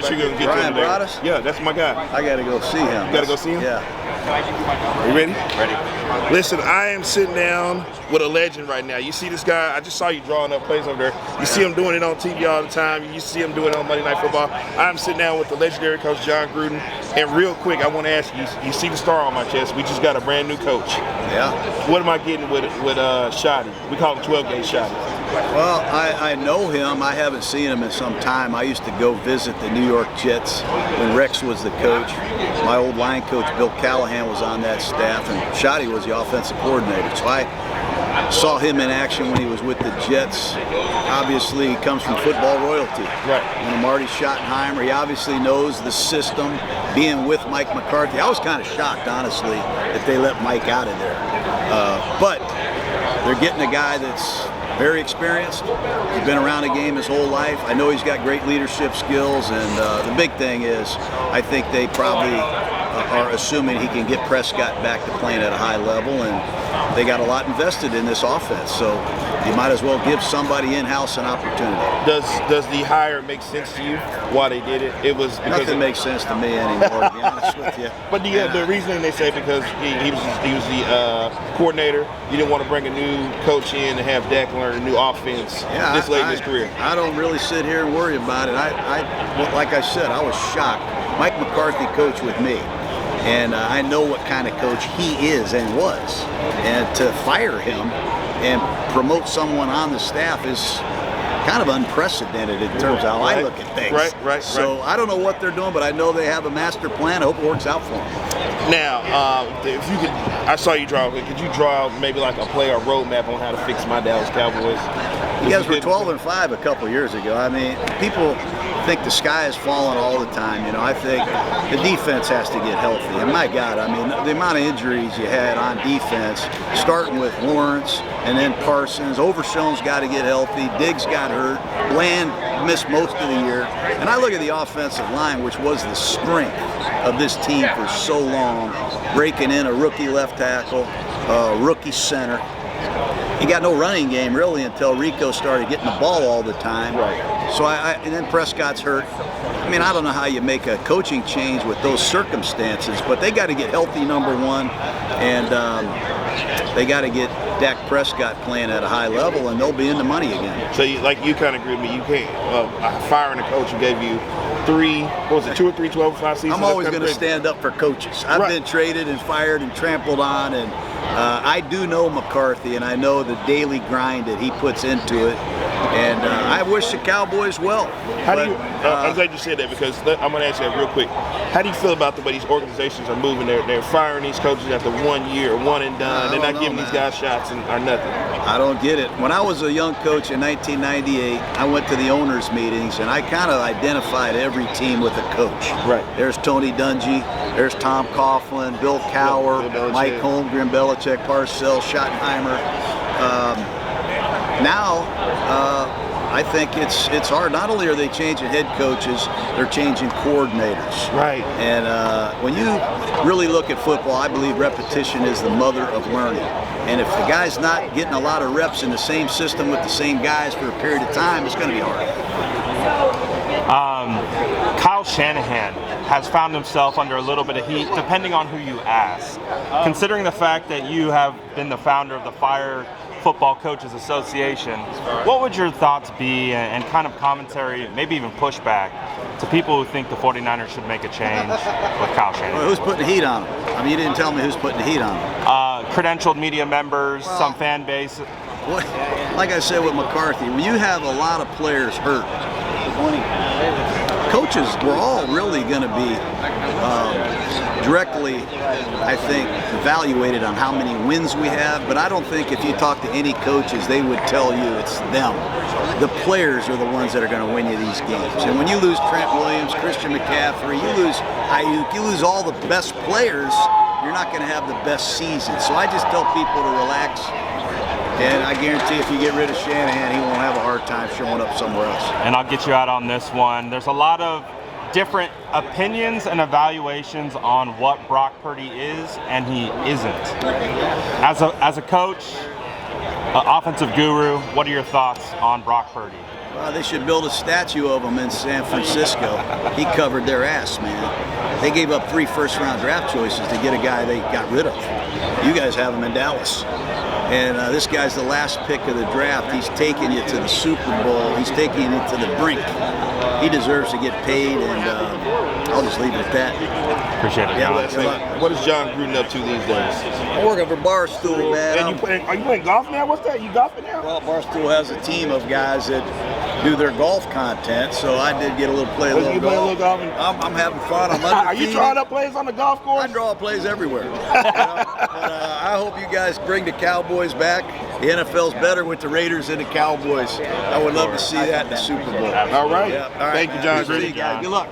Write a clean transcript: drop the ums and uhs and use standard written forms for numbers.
sure you're going to get Brian to him Broaddus? Yeah, that's my guy. I got to go see him. You got to go see him? Yeah. Are you ready? Ready. Listen, I am sitting down with a legend right now. You see this guy? I just saw you drawing up plays over there. You see him doing it on TV all the time. You see him doing it on Monday Night Football. I'm sitting down with the legendary coach, Jon Gruden. And real quick, I want to ask you, you see the star on my chest. We just got a brand new coach. Yeah. What am I getting with Shotty? We call him 12-gauge Shotty. Well, I know him. I haven't seen him in some time. I used to go visit the New York Jets when Rex was the coach. My old line coach, Bill Callahan, was on that staff, and Shotty was the offensive coordinator. So I saw him in action when he was with the Jets. Obviously, he comes from football royalty. Right. You know, Marty Schottenheimer, he obviously knows the system, being with Mike McCarthy. I was kind of shocked, honestly, that they let Mike out of there. But they're getting a guy that's very experienced. He's been around the game his whole life. I know he's got great leadership skills, and the big thing is I think they probably are assuming he can get Prescott back to playing at a high level, and they got a lot invested in this offense, so you might as well give somebody in-house an opportunity. Does the hire make sense to you? Why they did it? It was because nothing makes sense to me anymore, to be honest with you. But the reasoning they say because he was the coordinator. You didn't want to bring a new coach in and have Dak learn a new offense this late in his career. I don't really sit here and worry about it. Like I said, I was shocked. Mike McCarthy coached with me, and I know what kind of coach he is and was. And to fire him and promote someone on the staff is kind of unprecedented in terms of how I look at things. Right. So I don't know what they're doing, but I know they have a master plan. I hope it works out for them. Now, if you could, I saw you draw. Could you draw maybe like a play or roadmap on how to fix my Dallas Cowboys? You guys were 12-5 a couple years ago. I mean, people think the sky is falling all the time. You know, I think the defense has to get healthy. And my God, I mean, the amount of injuries you had on defense, starting with Lawrence and then Parsons. Overshown's got to get healthy. Diggs got hurt. Bland missed most of the year. And I look at the offensive line, which was the strength of this team for so long, breaking in a rookie left tackle, rookie center. He got no running game really until Rico started getting the ball all the time. Right. So and then Prescott's hurt. I mean, I don't know how you make a coaching change with those circumstances, but they got to get healthy, number one, and they got to get Dak Prescott playing at a high level, and they'll be in the money again. So, you kind of agree with me. You can't firing a coach who gave you 2 or 3 12-5 seasons. I'm always going to stand up for coaches. I've been traded and fired and trampled on, and I do know McCarthy, and I know the daily grind that he puts into it, and I wish the Cowboys well. I'm glad you said that, because I'm going to ask you that real quick. How do you feel about the way these organizations are moving? They're firing these coaches after 1 year, one and done. They're not giving these guys shots or nothing. I don't get it. When I was a young coach in 1998, I went to the owners' meetings, and I kind of identified every team with a coach. Right. There's Tony Dungy, there's Tom Coughlin, Bill Cowher, Mike Holmgren, Belichick, Parcells, Schottenheimer. Now, I think it's hard. Not only are they changing head coaches, they're changing coordinators. Right. And when you really look at football, I believe repetition is the mother of learning. And if the guy's not getting a lot of reps in the same system with the same guys for a period of time, it's going to be hard. Kyle Shanahan has found himself under a little bit of heat, depending on who you ask. Considering the fact that you have been the founder of the Fire Football Coaches Association, what would your thoughts be and kind of commentary, maybe even pushback, to people who think the 49ers should make a change with Kyle Shanahan? Well, who's putting the heat on him? I mean, you didn't tell me who's putting the heat on him. Credentialed media members, some fan base. Like I said with McCarthy, when you have a lot of players hurt, coaches were all really going to be directly, I think, evaluated on how many wins we have, but I don't think if you talk to any coaches, they would tell you it's them. The players are the ones that are going to win you these games. And when you lose Trent Williams, Christian McCaffrey, you lose Ayuk, you lose all the best players, you're not going to have the best season. So I just tell people to relax. And I guarantee if you get rid of Shanahan, he won't have a hard time showing up somewhere else. And I'll get you out on this one. There's a lot of different opinions and evaluations on what Brock Purdy is and he isn't. As a coach, offensive guru, what are your thoughts on Brock Purdy? They should build a statue of him in San Francisco. He covered their ass, man. They gave up 3 first-round draft choices to get a guy they got rid of. You guys have him in Dallas. And this guy's the last pick of the draft. He's taking you to the Super Bowl. He's taking you to the brink. He deserves to get paid, and I'll just leave it at that. Appreciate it, Jon. Yeah, what is Jon Gruden up to these days? I'm working for Barstool, man. And are you playing golf now? What's that? You golfing now? Well, Barstool has a team of guys that do their golf content, so I did get a little play a little golf. I'm having fun. I'm Are you drawing up plays on the golf course? I draw plays everywhere. But I hope you guys bring the Cowboys back. The NFL's better with the Raiders and the Cowboys. I would love to see that in the Super Bowl. All right. Yeah. All right. Thank you, Jon. See you guys. Good luck.